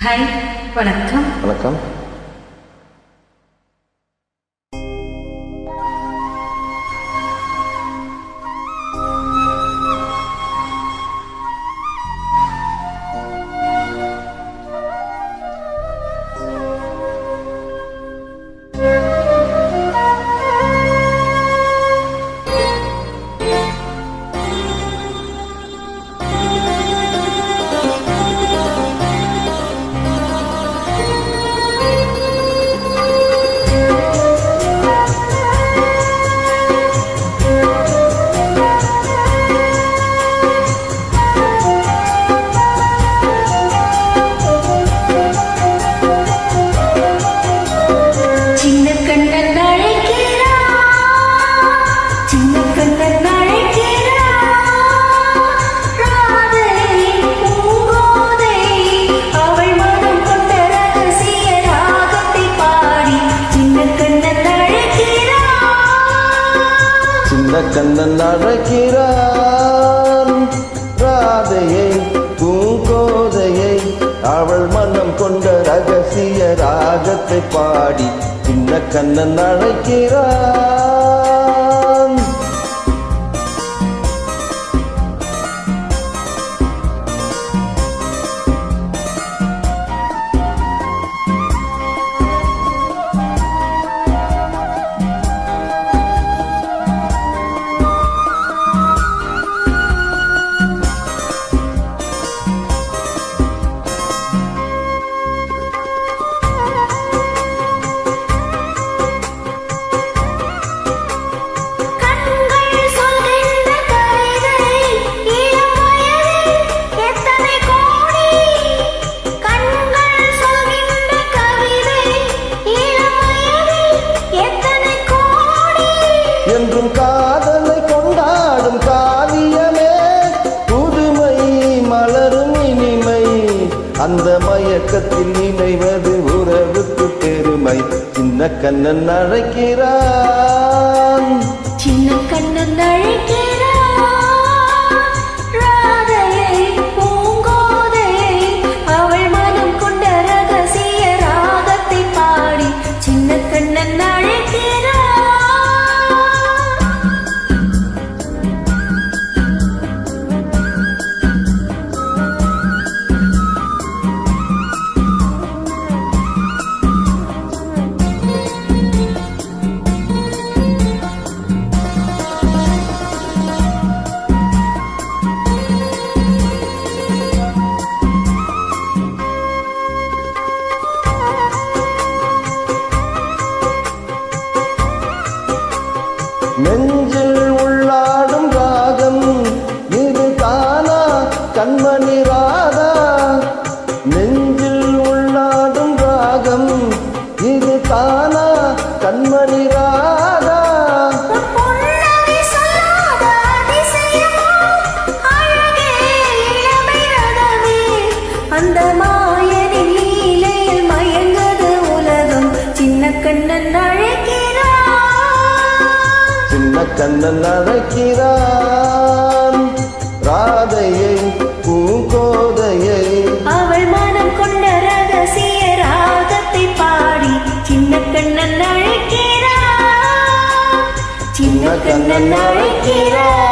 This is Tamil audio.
ஹாய், வணக்கம். வணக்கம். கண்ணன் அழைக்கிறான் ராதையை பூங்கோதையை, அவள் மனம் கொண்ட ரகசிய ராகத்தை பாடி சின்ன கண்ணன் அழைக்கிறான். என்றும் காதலை கொண்டாடும் காவியமே புதுமை, மலரும் இனிமை, அந்த மயக்கத்தில் நினைவது உறவுக்கு பெருமை. சின்ன கண்ணன் அழைக்கிறான், சின்ன கண்ணன் அழைக்கிறான். நெஞ்சில் உள்ளாடும் ராகம் இது தானா கண்மணி ராதா, நெஞ்சில் உள்ளாடும் ராகம் இது தானா கண்மணி ராதா. அந்த மாயனின் லீலையில் மயங்கது உலகம். சின்ன கண்ணன் சின்ன கண்ணன் அழைக்கிறான் ராதையை பூங்கோதையை, அவள் மனம் கொண்ட ரகசிய ராகத்தை பாடி சின்ன கண்ணன் அழைக்கிறான், சின்ன கண்ணன் அழைக்கிறான்.